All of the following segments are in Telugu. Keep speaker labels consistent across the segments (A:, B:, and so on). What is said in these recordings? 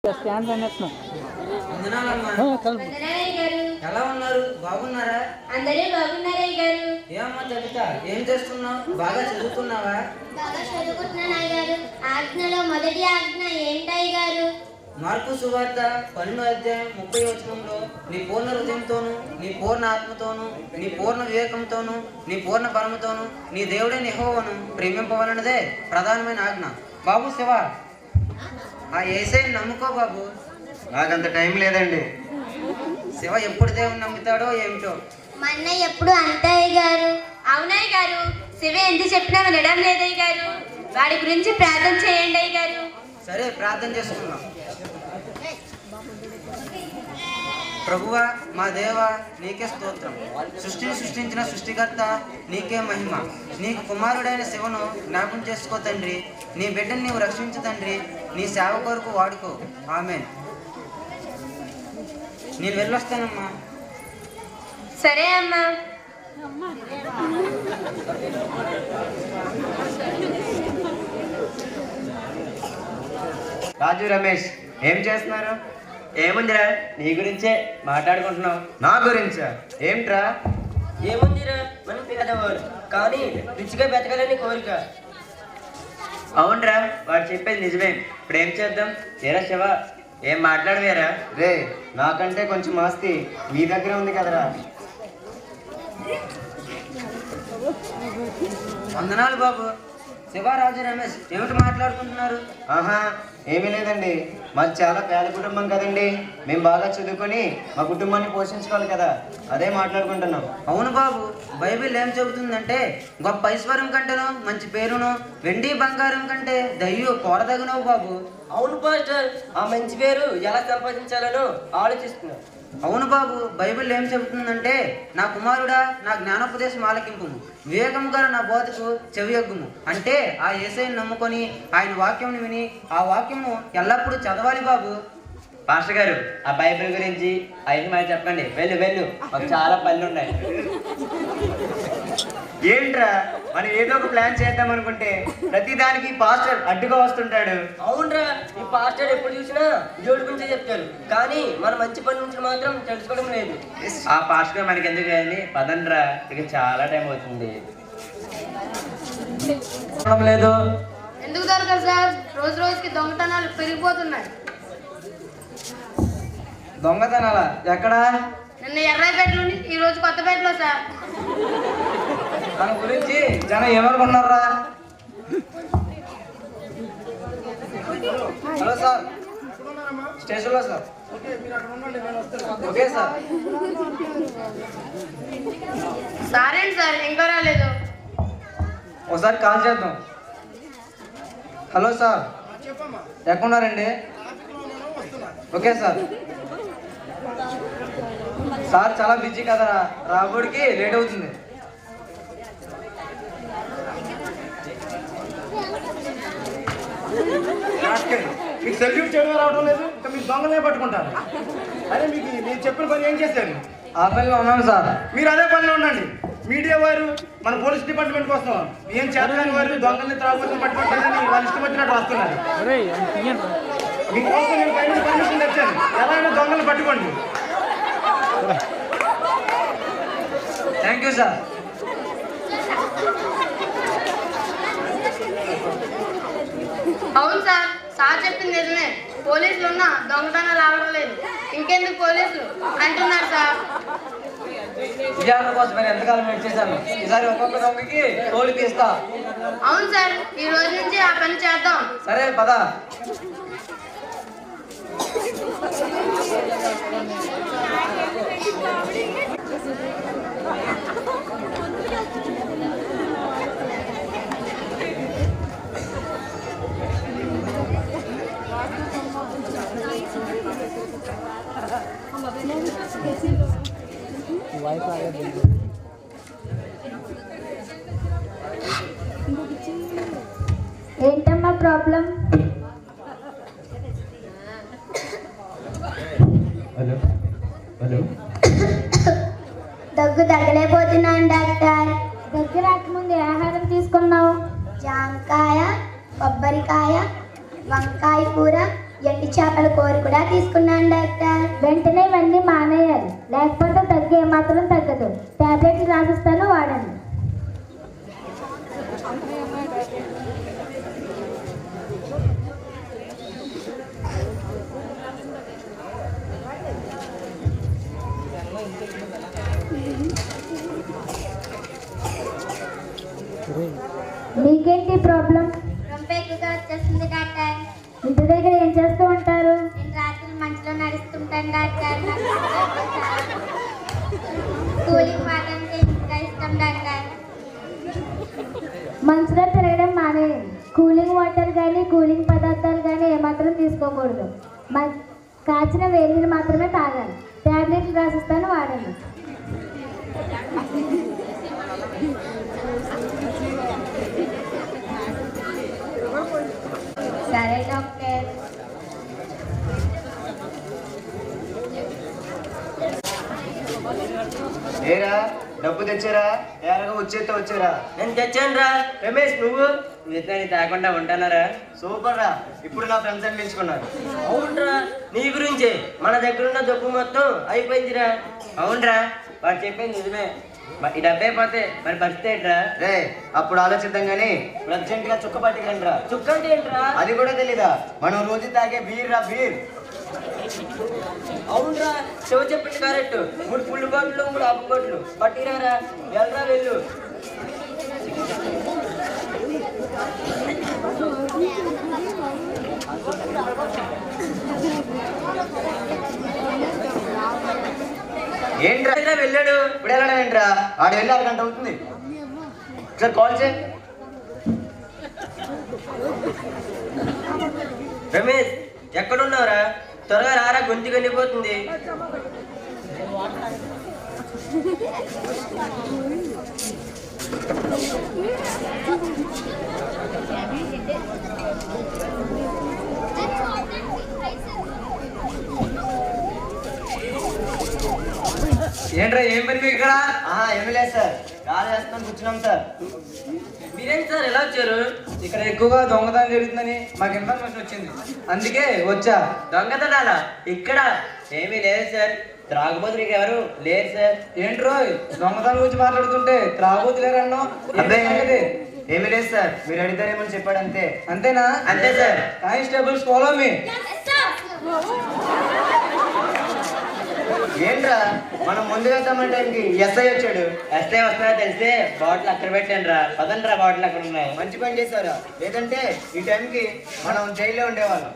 A: ఎలా ఉన్నారు? బాగున్నారా?
B: అందరూ బాగున్నారా గారు?
A: ఏమమ్మా లలిత, ఏం చేస్తున్నావు? బాగా చదువుతున్నావా?
B: బాగా చదువుకుంటున్నాను గారు. ఆజ్ఞలో మొదటి ఆజ్ఞ ఏంటయ్య గారు?
A: మార్కు సువార్త 12వ అధ్యాయం 30వ వచనంలో నీ పూర్ణ హృదయంతోను, నీ పూర్ణ ఆత్మతోను, నీ పూర్ణ వివేకంతోను, నీ పూర్ణ బలముతోను నీ దేవుడైన యెహోవాను ప్రేమింపవలనదే ప్రధానమైన ఆజ్ఞ. బాబు శివ, ఆ యేసయ్యని నమ్ముకో బాబు.
C: నాకంత టైం లేదండి.
A: శివ ఎప్పుడు దేవుని నమ్ముతాడో ఏమిటో.
B: మా అన్నయ్య ఎప్పుడు అంతయ్య గారు. అవునయ్య గారు, శివ ఎంత చెప్పినా వినడం లేదయ్య గారు. వాడి గురించి ప్రార్థన చేయండి అయ్య గారు.
A: సరే, ప్రార్థన చేసుకుందాం. ప్రభువా, మా దేవ, నీకే స్తోత్రం. సృష్టిని సృష్టించిన సృష్టికర్త నీకే మహిమ. నీకు కుమారుడైన శివను జ్ఞాపం చేసుకో తండ్రి. నీ బిడ్డను నీవు రక్షించు తండ్రి. నీ సేవ కొరకు వాడుకో. ఆమేన్. నేను వెళ్ళొస్తానమ్మా.
B: సరే అమ్మా.
C: రాజు, రమేష్ ఏం చేస్తున్నారు?
D: ఏముందిరా, నీ గురించే మాట్లాడుకుంటున్నావు.
C: నా గురించా? ఏమిట్రా?
D: ఏముందిరా, మనం పేదవాడు కానీ రుచిగా బతకాలని కోరిక. అవునరా, వాడు చెప్పేది నిజమే. ఇప్పుడు ఏం చేద్దాం? ఏరా శివ, ఏం మాట్లాడవేరా?
C: రే, నాకంటే కొంచెం ఆస్తి మీ దగ్గర ఉంది కదరా.
A: వందనాలు బాబు. శివరాజు, రమేష్ ఏమిటి మాట్లాడుకుంటున్నారు?
C: ఆహా, ఏమీ లేదండి. మాది చాలా పేద కుటుంబం కదండి. మేము బాగా చదువుకొని మా కుటుంబాన్ని పోషించుకోవాలి కదా, అదే మాట్లాడుకుంటున్నాం.
A: అవును బాబు, బైబిల్ ఏం చెబుతుందంటే గొప్ప ఐశ్వర్యం కంటేనో మంచి పేరును, వెండి బంగారం కంటే దయ్యు కోరదగినవు బాబు.
D: అవును పాస్టర్, ఆ మంచి పేరు ఎలా సంపాదించాలనో ఆలోచిస్తున్నా.
A: అవును బాబు, బైబిల్ ఏం చెబుతుందంటే నా కుమారుడా, నా జ్ఞానోపదేశం ఆలకింపుము, వివేకము గల నా బోధకు చెవియొగ్గుము. అంటే ఆ యేసయ్యను నమ్ముకొని ఆయన వాక్యం విని ఆ వాక్యము ఎల్లప్పుడూ చదవాలి బాబు.
D: పాస్టర్ గారు, ఆ బైబిల్ గురించి అయితే మరి చెప్పండి. వెళ్ళు వెళ్ళు, మాకు చాలా పనులు ఉన్నాయి.
C: ఏంట్రా, మనం ఏదో ఒక ప్లాన్ చేద్దాం అనుకుంటే ప్రతిదానికి పాస్టర్ అడ్డుగా వస్తుంటాడు.
D: అవునరా, ఈ పాస్టర్ ఎప్పుడు చూసినా జోడు గురించే చెప్తారు, కానీ మన మంచి పని నుంచి మాత్రం తెలుసుకోవడం లేదు. ఆ పాస్టర్ మనకి ఎందుకు కానీ పదండ్రా, ఇక చాలా టైం అవుతుంది.
A: లేదు.
B: ఎందుకు దొరకదు సార్? రోజు రోజుకి దొంగతనాలు పెరిగిపోతున్నాయి.
A: దొంగతనాలా? ఎక్కడా?
B: నిన్న ఎర్రాయిపేట నుండి ఈ రోజు కొత్తపేటలో సార్.
A: తన గురించి జనం ఏమనుకున్నారా? హలో సార్, స్టేషన్లో సార్. Okay sir.
B: సారేంటి సార్ ఇంకా రాలేదు?
A: ఒకసారి కాల్ చేద్దాం. హలో సార్, ఎక్కడున్నారండి? Okay sir. సార్ చాలా బిజీ కదరా, రాబోడికి లేట్ అవుతుంది.
E: మీకు సర్టిఫికేట్ చేయడం రావడం లేదు, ఇంకా మీరు దొంగలే పట్టుకుంటారు. అదే మీకు మీరు చెప్పిన పని ఏం చేశారు?
A: ఆ పనిలో ఉన్నాను సార్.
E: మీరు అదే పనిలో ఉండండి. మీడియా వారు మన పోలీస్ డిపార్ట్మెంట్ కోసం ఏం చేతకాని వారు దొంగల్ని త్రాగుబోతులు పట్టుకుంటారని వాళ్ళు ఇష్టపచ్చినట్టు వస్తున్నారు. మీకోసం నేను పైన పర్మిషన్ తెచ్చాను, ఎలా అయినా దొంగల్ని పట్టుకోండి.
A: Thank you sir.
B: అవును సార్, సార్ చెప్పింది నిజమే. పోలీసులు ఉన్నా దొంగతనాలు ఆవడం లేదు. ఇంకెందుకు పోలీసులు అంటున్నారు సార్.
A: విజయాల కోసం నేను ఎంతకాలం వెయిట్ చేశాను. ఈసారి ఒక్కొక్క దొంగకి తోలు తీస్తా.
B: అవును సార్, ఈ రోజు నుంచి ఆ పని చేద్దాం.
A: సరే పద.
B: ఏంటమ్మా ప్రాబ్లం?
C: హలో హలో,
B: దగ్గు తగ్గలేకపోతున్నాను డాక్టర్. దగ్గు రాకముందు ఆహారం తీసుకున్నావు? జామకాయ, కొబ్బరికాయ, వంకాయ కూర,
F: ఎండి చేపల కూర కూడా తీసుకున్నాను డాక్టర్. వెంటనే ఇవన్నీ మానేయాలి, లేకపోతే తగ్గే మాత్రం తగ్గదు. టాబ్లెట్లు రాసిస్తాను, వాడండి. మీకేంటి ప్రాబ్లం?
G: రొంప ఎక్కువగా వచ్చేస్తుంది డాక్టర్.
F: ఇంటి దగ్గర ఏం చేస్తూ ఉంటారు?
G: నేను రాత్రి మంచులో నడుస్తుంటాను డాక్టర్. కూలింగ్ వాటర్ అంటే ఇంకా ఇష్టం డాక్టర్.
F: మంచులో తిరగడం మానేయండి. కూలింగ్ వాటర్ కానీ కూలింగ్ పదార్థాలు కానీ ఏమాత్రం తీసుకోకూడదు. కాచిన వేడిని మాత్రమే తాగాలి. టాబ్లెట్లు రాసిస్తాను, వాడండి.
G: సరే డాక్టర్.
C: ఏరా డబ్బు తెచ్చారా? ఏరగా వచ్చేస్తే వచ్చారా?
D: నేను తెచ్చాను రా. రమేష్ నువ్వు
A: మిగతాని తాకుండా ఉంటానారా?
C: సూపర్ రా, ఇప్పుడు నా ఫ్రెండ్స్ అనిపించుకున్నారు.
D: అవునరా, నీ గురించే మన దగ్గర ఉన్న డబ్బు మొత్తం అయిపోయిందిరా.
A: అవునరా, వాడు చెప్పింది నిజమే. ఈ డబ్బే పోతే మరి పరిస్థితి ఏంట్రా?
C: రే అప్పుడు ఆలోచిద్దాం కానీ ఇప్పుడు అర్జెంట్ గా చుక్క పట్టుకురండి రా.
D: చుక్క అంటే ఏంట్రా?
C: అది కూడా తెలీదా? మనం రోజు తాగే బీర్ రా, బీర్.
D: అవునరా, శివ చెప్పింది correct. 3 full bottle 3 half bottle పట్టిరారా. వెళ్ళరా వెళ్ళు.
C: ఏంట్రా వెళ్ళాడు? ఇప్పుడు వెళ్ళడం ఏంట్రా? ఆడు వెళ్ళి 6 గంట అవుతుంది. ఒకసారి కాల్ చేయి.
D: రమేష్ ఎక్కడున్నావురా? త్వరగా రారా, గొంతు వెళ్ళిపోతుంది.
A: ఏంట్రా ఏం పని మీకు ఇక్కడ?
C: ఏమీ లేదు సార్, కాల్ చేస్తున్నాను, కూర్చున్నాం సార్.
D: మీరేంటి సార్ ఎలా వచ్చారు?
A: ఇక్కడ ఎక్కువగా దొంగతనం జరుగుతుందని మాకు ఇన్ఫర్మేషన్ వచ్చింది, అందుకే వచ్చా.
D: దొంగతనాలా? ఇక్కడ
A: ఏమీ లేదు సార్. త్రాగుబోతులు ఎవరు లేరు సార్.
H: ఏంట్రో దొంగతనం గురించి మాట్లాడుతుంటే త్రాగుబోతులేరన్నావు?
C: అబ్బాయి ఏమీ లేదు సార్, మీరు అడిగారేమని చెప్పాడు అంతే.
H: అంతేనా?
C: అంతే సార్.
H: Constables follow me.
C: ఏంట్రా మనం ముందు వెళ్తామన్న టైంకి ఎస్ఐ వచ్చాడు.
A: ఎస్ఐ వస్తారో తెలిస్తే బాటిల్ అక్కడ పెట్టండి రా. పదండి రా, బాటిల్ అక్కడ ఉన్నాయి.
C: మంచి పని చేశారా, లేదంటే ఈ టైంకి మనం జైల్లో ఉండేవాళ్ళం.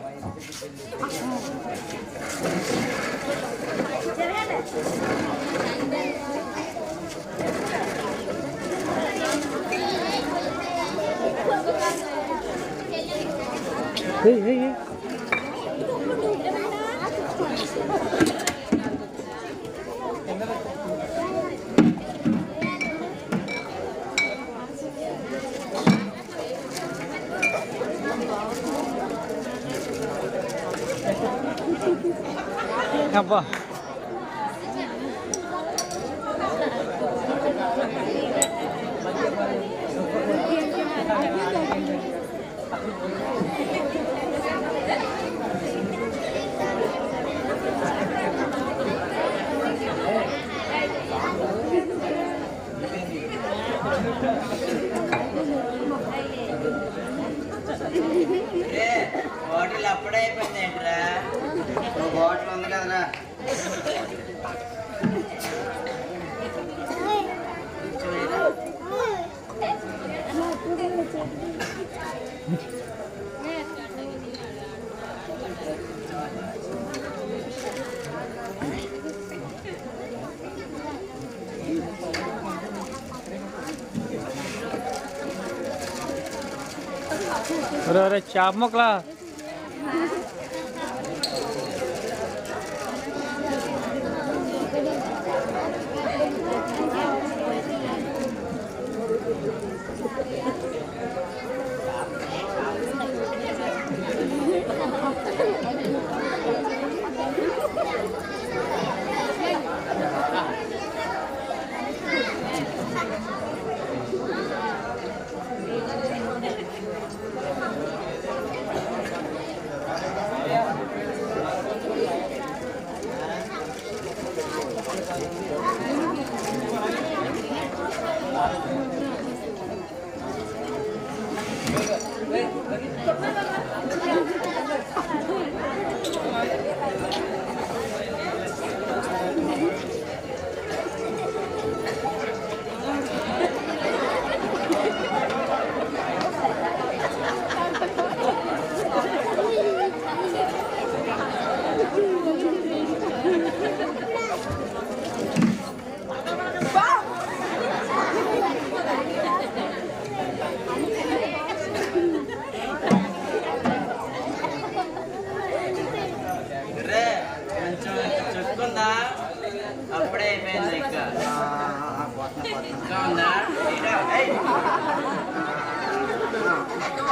H: అబ్బా
A: బాటిల్ అప్పుడే అయిపోయింది ఏంట్రా?
C: బాటిల్ ఉంది కదరా.
H: అరే చాప మొక్కలా.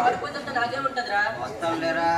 D: ఆడిపోతే నాకేముంటదిరా?
C: వస్తాం లేరా.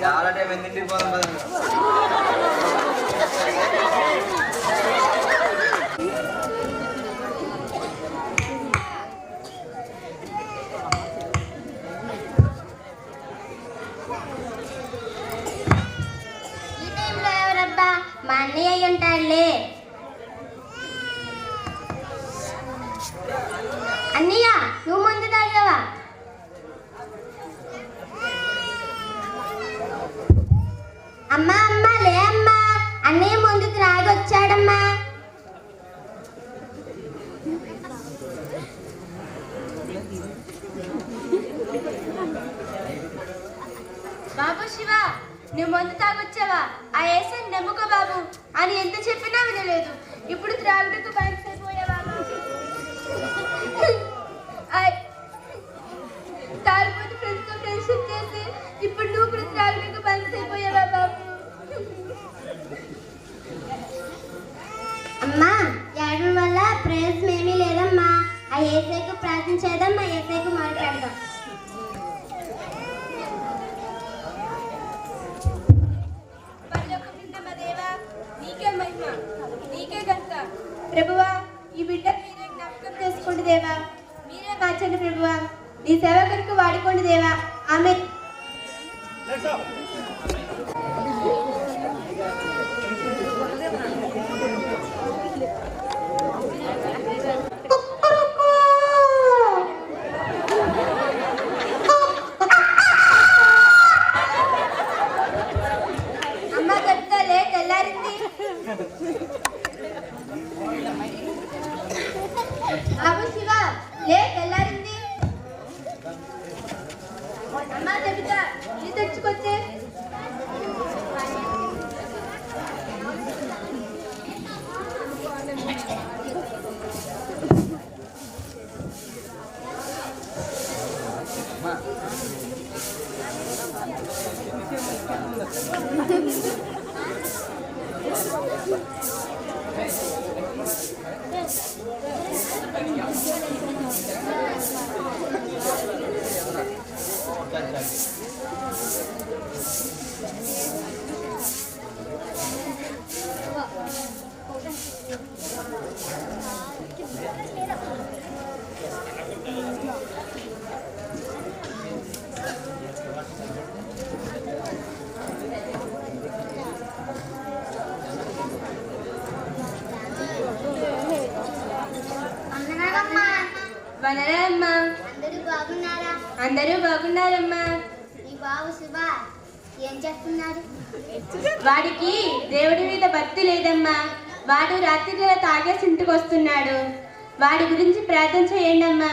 C: చాలా టైం ఎందుకు పోదాం పదండి.
G: ఈ టైంలో ఎవరబ్బా? మా అన్నయ్య అయి ఉంటాడులే. అన్నయ్య, నువ్వు ముందు తాగావా? అమ్మా అమ్మా, లే అమ్మా, అన్నయ్య ముందుకు రాగొచ్చాడమ్మా.
B: బాబు శివ, నువ్వు మందు తాగొచ్చావా? ఆ ఏసని నమ్ముకో బాబు అని ఎంత చెప్పినా వినలేదు. ఇప్పుడు త్రాగుడుకు బయటపోయావా? తాగిపోతే ఫ్రెండ్స్తో ఫ్రెండ్షిప్ చేసి ఇప్పుడు నువ్వు కూడా త్రాగుడుకు బయటపోయావా బాబు?
G: అమ్మా, ఏడవడం వల్ల ప్రయోజనం ఏమీ లేదమ్మా. ఆ ఏసైకు ప్రార్థించేద్దాం, ఆ ఏసైకు మాట్లాడదాం.
B: నీకే మహిమ, నీకే ఘనత ప్రభువా. ఈ బిడ్డ మీరే జ్ఞాపకం చేసుకోండి దేవా. మీరే మార్చండి ప్రభువా. నీ సేవ కొరకు వాడుకోండి దేవా. ఆమె అమ్మ చెప్తాలే, తెల్లారింది. బాబు శివ, లే, తెల్లారింది. అమ్మ చెబుతా, నీ తెచ్చుకొచ్చే. వనరమ్మా,
G: అందరూ బాగున్నారా?
B: అందరూ బాగున్నారమ్మా.
G: ఈ బాబు శుభ ఏం చేస్తున్నారు?
B: వాడికి దేవుడి మీద భక్తి లేదమ్మా. వాడు రాత్రి తాగేసి ఇంటికి వస్తున్నాడు. వాడి గురించి ప్రార్థన చేయండి అమ్మా.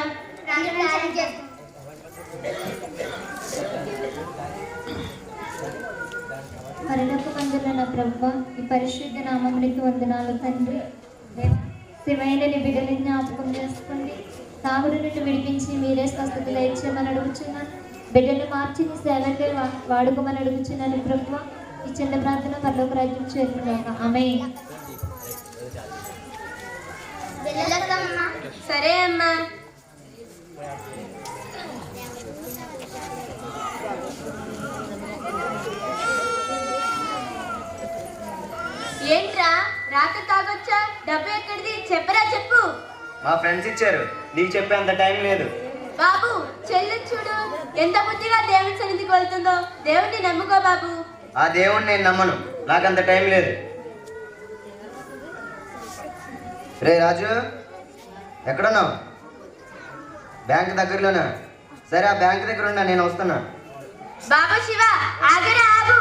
F: పరలోక మందుల ప్రభువా, ఈ పరిశుద్ధ నామమునికి వందనాలు తండ్రి. శివైన నీ బిడ్డని జ్ఞాపకం చేసుకోండి. తాగుడు నుండి విడిపించి మీరే స్వస్థతలు ఇచ్చామని అడుగుచున్నాను. బిడ్డను మార్చి నీ సేవకే వాడుకోమని అడుగుచున్నాను ప్రభువా. ఈ చిన్న ప్రార్థన పరలోక రాజ్యం చేరుకున్నాక ఆమేన్.
B: సరే అమ్మా. ఏంట్రా రాత్రి తాగొచ్చా? డబ్బు ఎక్కడిది? చెప్పరా, చెప్పు.
C: మా ఫ్రెండ్స్ ఇచ్చారు, నీకు చెప్పేంత టైం లేదు.
B: బాబు, చెల్లి చూడు ఎంత బుద్ధిగా దేవుని సన్నిధికి వెళ్తుందో. దేవుడిని నమ్ముకో బాబు.
C: ఆ దేవుణ్ణి నేను నమ్మను, నాకంత టైం లేదు. రే రాజు, ఎక్కడున్నావు? బ్యాంక్ దగ్గరలోనా? సరే, ఆ బ్యాంక్ దగ్గర ఉన్నా, నేను వస్తున్నా.
B: బాబు శివ, ఆగరా, ఆగు.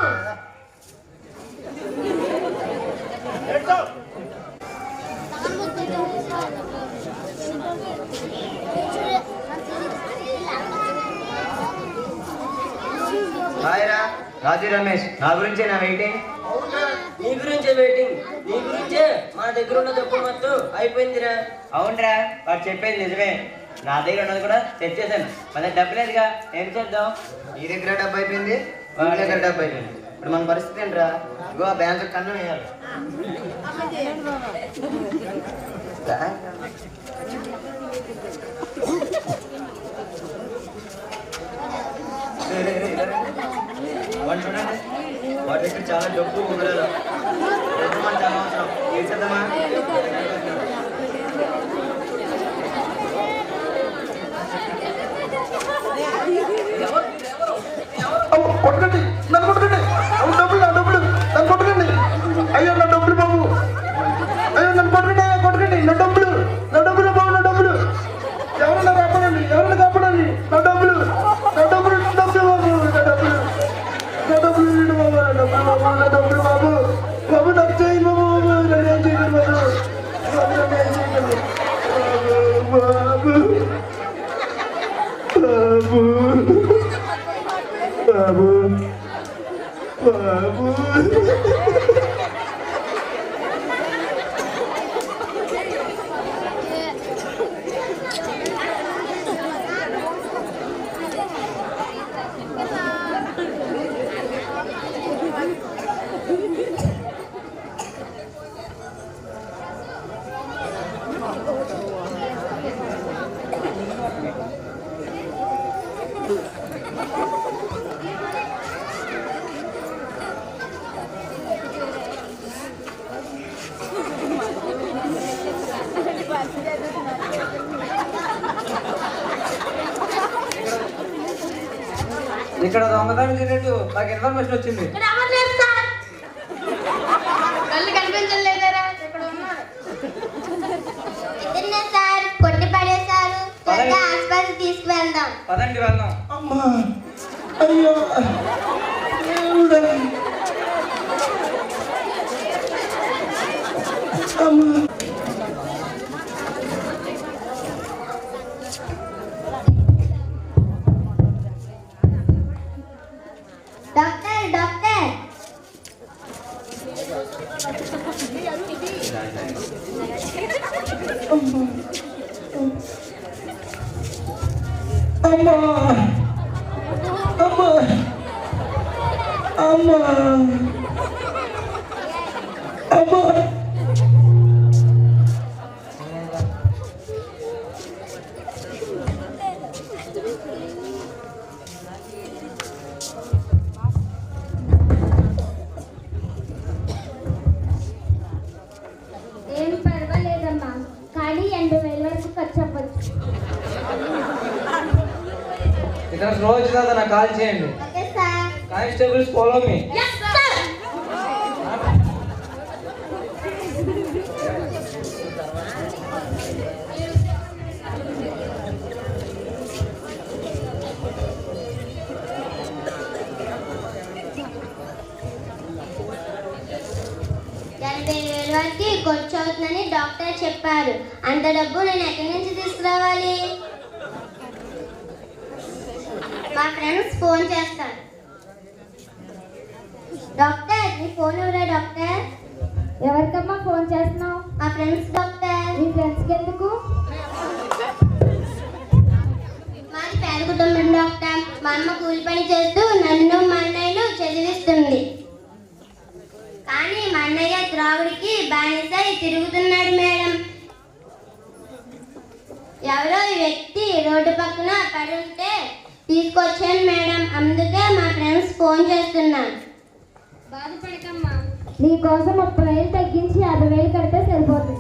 C: కాదు రమేష్, నా గురించే నా వెయిటింగ్.
D: అవునా, నీ గురించే వెయిటింగ్. నీ గురించే మా దగ్గర ఉన్న డబ్బు మొత్తం అయిపోయిందిరా.
C: అవునరా, వాడు చెప్పేది నిజమే. నా దగ్గర ఉన్నది కూడా సెట్ చేశాను. మన డబ్బు లేదుగా, ఏం చేద్దాం? నీ దగ్గర డబ్బు అయిపోయింది, వాడి దగ్గర డబ్బు అయిపోయింది. ఇప్పుడు మన పరిస్థితి ఏంట్రా? ఇగో ఆ బ్యాంకు కన్నం వేయాలి. వాడు చూడండి, వాడి దగ్గర చాలా డబ్బు ఉండలేదు. డబ్బు మనకు చాలా అవసరం. ఏం చేద్దామా?
E: కొట్టండి, నన్ను కొట్టండి. అవును, డబ్బులు, నా డబ్బులు, నన్ను కొట్టకండి. అయ్యో నా డబ్బులు బాబు, అయ్యో నన్ను కొట్టండి, కొట్టకండి. నా డబ్బులు, నా డబ్బులు బాబు, నా డబ్బులు. ఎవరన్నా కాపాడండి, ఎవరన్నా కాపాడండి. నా డబ్బులు, నా డబ్బులు, డబ్బులు బాబు, నా డబ్బులు, నా డబ్బులు ఇవ్వండి బాబు, నా డబ్బులు బాబు, నా డబ్బులు బాబు. బాబు నాకు చేయండి బాబు, బాబు నన్ను ఏం చేయకండి బాబు, బాబు నన్ను ఏం చేయకండి బాబు, బాబు బాబు బాబు.
H: ఇక్కడ దొంగతనం జరిగినట్టు నాకు ఇన్ఫర్మేషన్ వచ్చింది.
B: కళ్ళు కనిపించలేదరా? ఇక్కడ ఉన్నారు.
G: ఇద్దరునే సార్, కొట్టి పడేశారు. త్వరగా హాస్పిటల్ తీసుకువెళ్దాం.
H: పదండి వెళ్దాం.
E: అమ్మా, అయ్యో దేవుడా. అమ్మా,
G: డాక్టర్, డాక్టర్.
E: అమ్మా, అమ్మా, అమ్మా, అమ్మా.
F: ఏం పర్వాలేదమ్మా, కానీ 80,000 వరకు ఖర్చు అవ్వచ్చు.
H: ఇక్కడ స్లో వచ్చిన తర్వాత నాకు కాల్ చేయండి.
G: Okay sir.
H: Constables follow me.
G: వరకు ఖర్చు అవుతుందని డాక్టర్ చెప్పారు. అంత డబ్బు నేను ఎక్కడి నుంచి తీసుకురావాలి? మా ఫ్రెండ్స్ ఫోన్ చేస్తాను. డాక్టర్, నీ ఫోన్ ఎవరా డాక్టర్?
F: ఎవరికమ్మా ఫోన్ చేస్తున్నావు?
G: మా ఫ్రెండ్స్ డాక్టర్.
F: నీ ఫ్రెండ్స్కి ఎందుకు?
G: మాది పేద కుటుంబం డాక్టర్. మా అమ్మ కూలి పని చేస్తూ నన్ను మా అన్నయ్యను చదివిస్తుంది. కానీ మా అన్నయ్య త్రాగుడికి బానిసై తిరుగుతున్నాడు మేడం. ఎవరో ఈ వ్యక్తి రోడ్డు పక్కన పడి ఉంటే తీసుకొచ్చాను మేడం. అందుకే మా ఫ్రెండ్స్ ఫోన్ చేస్తున్నాను.
F: బాధపడకమ్మా, నీ కోసం 30,000 తగ్గించి 50,000 కడితే సరిపోతుంది.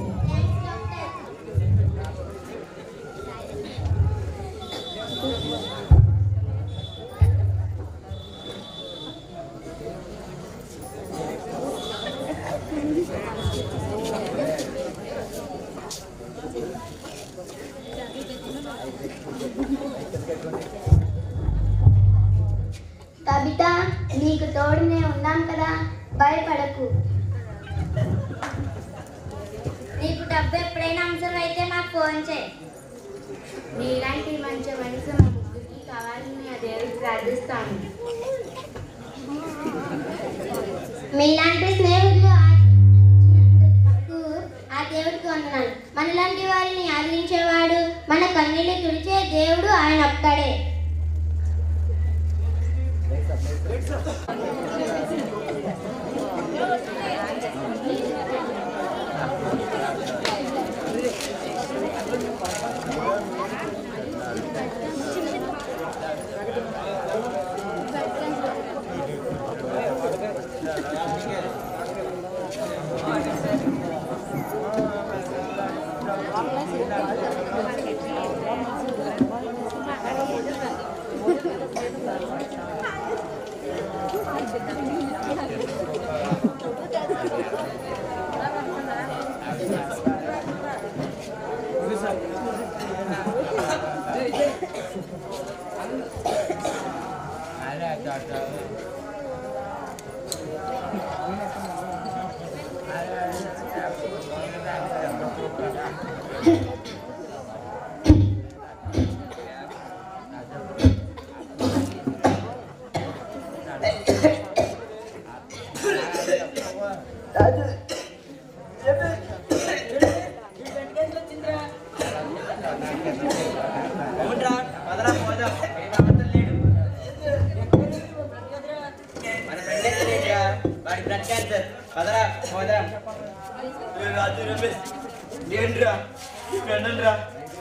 G: కవిత, నీకు తోడునే ఉన్నాం కదా, భయపడకు. నీకు డబ్బు ఎప్పుడైనా అవసరం అయితే మాకు ఫోన్ చేయి.
B: నీలాంటి మంచి మనసు మా ముగ్గురికి కావాలని ఆ దేవుడికి ప్రార్థిస్తాను.
G: మీలాంటి స్నేహితులు ఆశించినందుకు ఆ దేవుడికి వందనాలు. మనలాంటి వారిని ఆదరించేవాడు, మన కన్నీళ్లు తుడిచే దేవుడు ఆయన ఒక్కడే.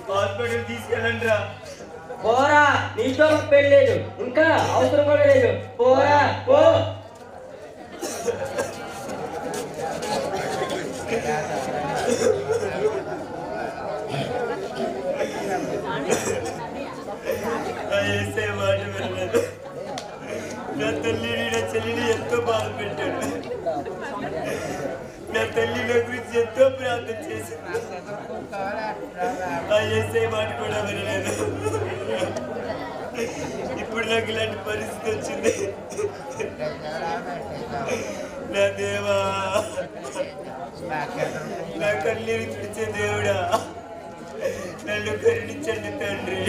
D: హాస్పిటల్ తీసుకెళ్ళండి రా. పోరా, నీతో పెళ్ళలేదు, ఇంకా అవసరం కూడా లేదు. పోరా పో. మాట వినలేదు. నా తల్లిని నా చెల్లిని ఎంతో బాధ పెట్టాడు. నా తల్లి నా గురించి ఎంతో ప్రార్థన చేసింది. ఆ ఏసే మాట కూడా వినలేదు. ఇప్పుడు నాకు ఇలాంటి పరిస్థితి వచ్చింది. నా దేవా, నా కన్నీరు తుడిచే దేవుడా, నన్ను కరుణించండి తండ్రి.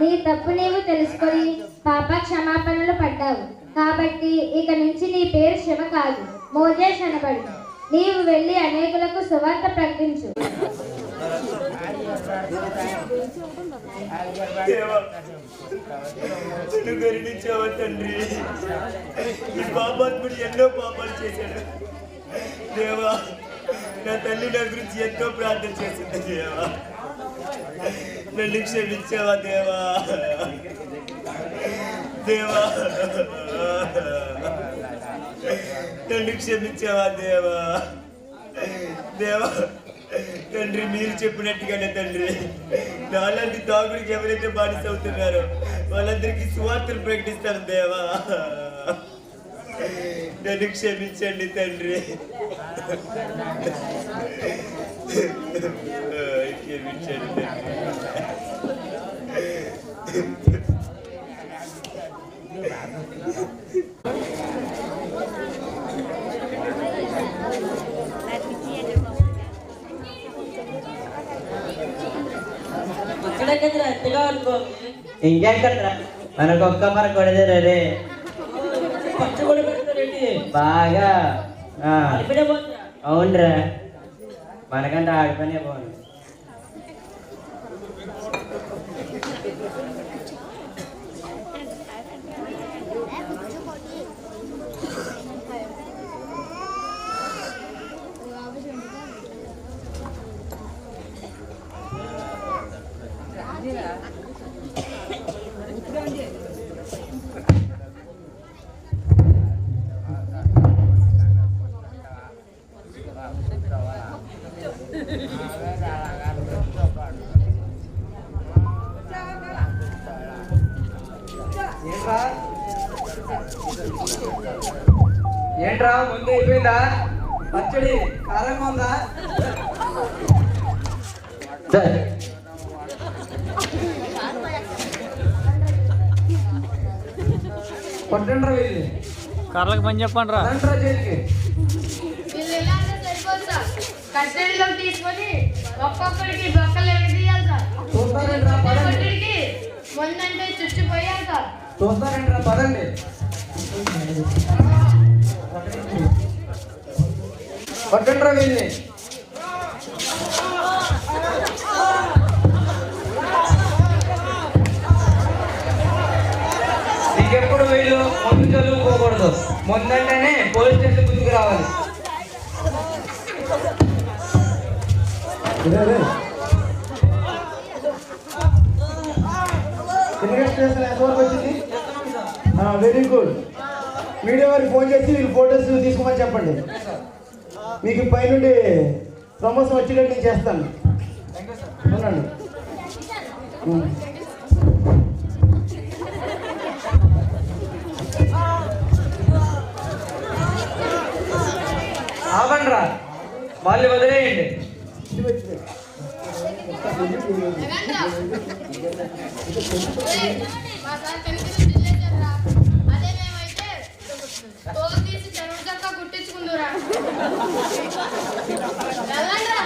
F: నీ తప్పు నీవు తెలుసుకొని పాప క్షమాపణలు పడ్డావు. కాబట్టి ఇక నుంచి నీ పేరు శివ కాదు, మోజేష్ అనబడు. నీవు వెళ్ళి అనేకులకు సువార్త ప్రకటించు.
C: తండ్రి, ఈ పాపాత్ముడు ఎన్నో పాపాలు చేశాడు దేవా. నా తల్లి నా గురించి ఎంతో ప్రార్థన చేసింది దేవా. నన్ను క్షమించావా దేవా? దేవా నన్ను క్షమించావా దేవా? దేవా తండ్రి, మీరు చెప్పినట్టుగానే తండ్రి, నాలాంటి తాగుడికి ఎవరైతే బానిస అవుతున్నారో వాళ్ళందరికీ సువార్తలు ప్రకటిస్తాను దేవా. నన్ను క్షమించండి తండ్రి, క్షమించండి.
D: ఇంకెక్కడ మనకు ఒక్క మన కొడతారు రే బాగా. అవునరా, మనకంటే ఆడిపోయినా బాగుంది.
H: ఏంట్రా ముందు అయిపోయిందా? పచ్చడి కారంగా ఉందా? కొట్టండ్రా వీళ్ళు,
I: కర్రలకు పని చెప్పండి రా.
H: జైలుకి
G: కస్టడీలో తీసుకొని ఒక్కొక్కడికి బొక్కలు ఎగదీయాలి సార్. ఒక్కొక్కడికి మొన్నంటే చుచ్చిపోయాలి సార్.
H: చూస్తారండి రా, పదండి. కొట్టండ్రా వీళ్ళని. ఇంకెప్పుడు వీళ్ళు ముందు చదువుకోకూడదు, ముందంటేనే పోలీస్ స్టేషన్ ముందుకు రావాలి.
E: ఇన్వెస్టిగేషన్ ఎంతవరకు వచ్చింది? Very good. మీడియా వారికి ఫోన్ చేసి వీళ్ళు ఫోటోస్ తీసుకోమని చెప్పండి. మీకు పైనుండి ప్రమోషన్ వచ్చేటట్టు నేను చేస్తాను. అవునండి.
H: ఆగండ్రా, వాళ్ళు వదిలేయండి.
G: మా సార్ పెన్సిల్ జిల్లేశారా? అదే మేమైతే తోలు తీసి చెరువు చక్క కుట్టించుకుందురా. వెళ్ళండ్రా.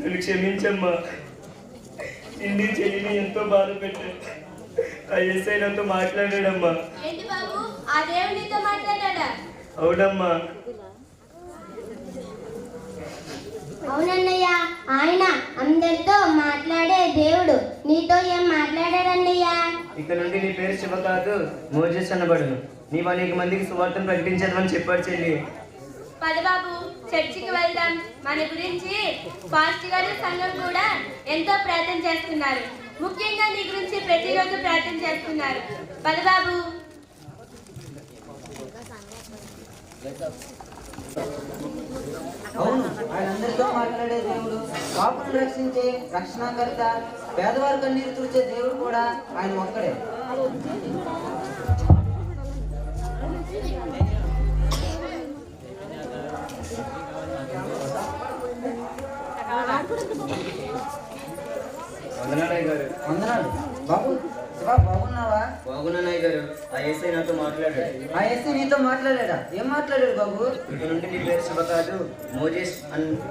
C: నన్ను క్షమించమ్మా. నిన్ను చెల్లిని ఎంతో బాధ పెట్టాను. ఆ ఎస్ఐ నాతో మాట్లాడాడమ్మా.
G: ఏంటి బాబు, ఆ దేవుడు నీతో మాట్లాడా?
C: అవునమ్మా.
G: అవునన్నయ్య, ఆయన అందరితో మాట్లాడే దేవుడు. నీతో ఏం మాట్లాడాడన్నయ్య?
C: ఇక నుండి నీ పేరు శివ కాదు, మోజేస్ అనబడును. నీవు అనేక మందికి సువార్తను ప్రకటించదని చెప్పాడు చెల్లి.
B: పద బాబు, చర్చికి వెళ్దాం. మన గురించి పాస్టర్ గారు సంఘం కూడా ఎంతో ప్రార్థన చేస్తున్నారు. ముఖ్యంగా నీ గురించి ప్రతిరోజు ప్రార్థన చేస్తున్నారు. పద బాబు.
A: అవును, ఆయన అందరితో మాట్లాడే దేవుడు, పాపులను రక్షించే రక్షణకర్త, పేదవారి కన్నీరు తుడిచే దేవుడు కూడా ఆయన ఒక్కడే. వందనాలు బాబు. శివా, బాగున్నావా?
C: బాగున్నాయి గారు. ఆ ఏసై నాతో మాట్లాడాడు.
A: ఆ ఎస్సీ నీతో మాట్లాడా? ఏం మాట్లాడాడు బాబు?
C: ఇక నుండి నీ పేరు శివ కాదు, మోజేస్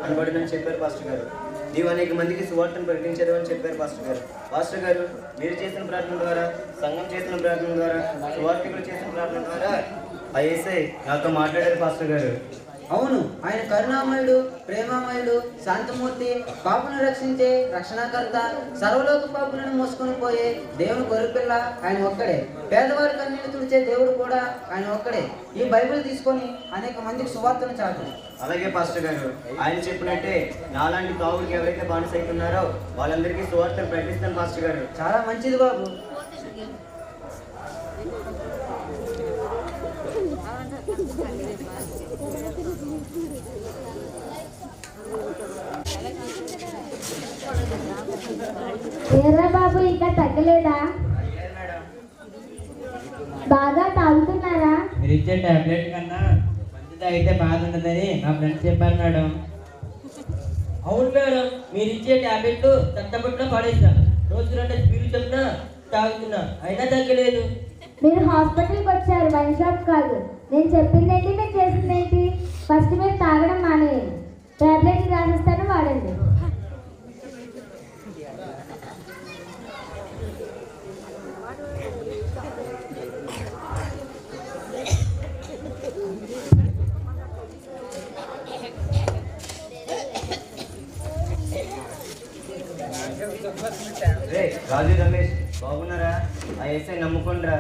C: అనబడునని చెప్పారు పాస్టర్ గారు. నీవు అనేక మందికి సువార్తను ప్రకటించారు అని చెప్పారు పాస్టర్ గారు. పాస్టర్ గారు, మీరు చేసిన ప్రార్థన ద్వారా, సంఘం చేసిన ప్రార్థన ద్వారా, సువార్తికులు చేసిన ప్రార్థన ద్వారా ఆ ఏసై నాతో మాట్లాడారు పాస్టర్ గారు.
A: అవును, ఆయన కరుణామయుడు, ప్రేమామయుడు, శాంతమూర్తి, పాపులను రక్షించే రక్షణకర్త, సర్వలోక పాపులను మోసుకొని పోయే దేవుని గొర్రెపిల్ల ఆయన ఒక్కడే. పేదవారి కన్నీళ్లు తుడిచే దేవుడు కూడా ఆయన ఒక్కడే. ఈ బైబిల్ తీసుకొని అనేక మందికి సువార్తను చాటు.
C: అలాగే పాస్టర్ గారు, ఆయన చెప్పినట్టే నాలాంటి తావుడికి ఎవరైతే బానిసైతున్నారో వాళ్ళందరికీ సువార్తను ప్రకటిస్తాను పాస్టర్ గారు.
A: చాలా మంచిది బాబు.
F: ఏరా బాబు, ఇంకా తగ్గలేదా? బాగా తాగుతున్నారా?
H: మీరు ఇచ్చే టాబ్లెట్ కన్నా మంచిది అయితే బాధ ఉండదని మా ఫ్రెండ్స్ చెప్పారు మేడం.
D: అవును మేడం, మీరు ఇచ్చే టాబ్లెట్లు తట్టబుట్లో పడేస్తాను. రోజు 2 స్పీడ్ చొప్పున తాగుతున్నా, అయినా తగ్గలేదు.
F: మీరు హాస్పిటల్కి వచ్చారు, వైన్ షాప్ కాదు. నేను చెప్పిందేంటి, మీరు చేసిందేంటి? ఫస్ట్ మీరు తాగడం మానేయండి. టాబ్లెట్ రాసిస్తాను, వాడండి.
C: రాజు, రమేష్ బాగున్నారా? ఆ ఏసై నమ్ముకుండ్రా.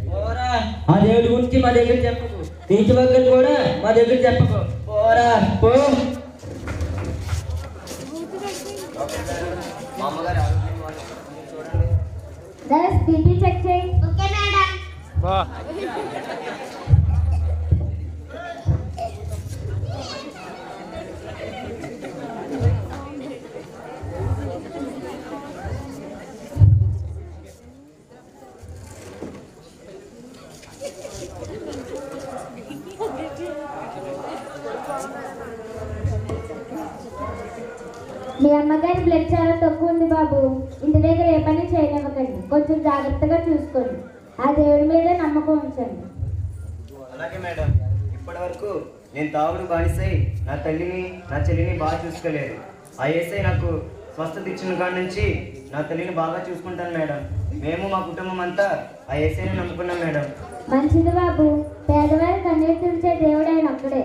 D: పోరా, ఆ దేవుడి గురించి మా దగ్గర చెప్పకు. నీతి వగ్గలు కూడా మా దగ్గర చెప్పకు. పోరా పో.
C: మా అమ్మగారు ఆరోగ్యం బాగుంది, చూడండి.
F: దస్ బీపీ చెక్ చేయి.
G: Okay madam.
I: బా
F: మీ అమ్మగారి బ్లడ్ చాలా తక్కువ ఉంది బాబు. ఇంటి దగ్గర ఏ పని చేయనివ్వకండి. కొంచెం జాగ్రత్తగా చూసుకోండి. ఆ దేవుడి మీద నమ్మకం ఉంచండి.
C: అలాగే మేడం. ఇప్పటి వరకు నేను తాగుడు బానిసై నా తల్లిని నా చెల్లిని బాగా చూసుకోలేదు. ఆ ఏసై నాకు స్వస్థత ఇచ్చిన కాడి నుంచి నా తల్లిని బాగా చూసుకుంటాను మేడం. మేము మా కుటుంబం అంతా ఆ ఏసైని నమ్ముకున్నాం మేడం.
F: మంచిది బాబు. పేదవారి కన్నీరు తుడిచే దేవుడు ఆయన ఒక్కడే.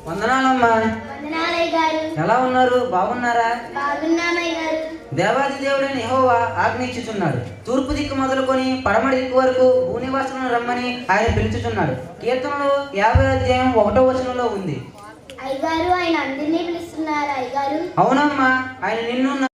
A: వందనాలమ్మా.
G: వందనాలయ్య గారు.
A: ఎలా ఉన్నారు? బాగున్నారా?
G: బాగున్నామయ్య గారు.
A: దేవాది దేవుడైన యెహోవా ఆజ్ఞించుచున్నాడు. తూర్పు దిక్కు మొదలుకొని పడమటి దిక్కు వరకు భూనివాసులను రమ్మని ఆయన పిలుచుచున్నాడు. కీర్తనలో 50వ అధ్యాయం 1వ వచనంలో ఉంది.
G: అయ్యగారు, ఆయన అందరినీ పిలుస్తున్నారు అయ్యగారు.
A: అవునమ్మా, ఆయన నిన్ను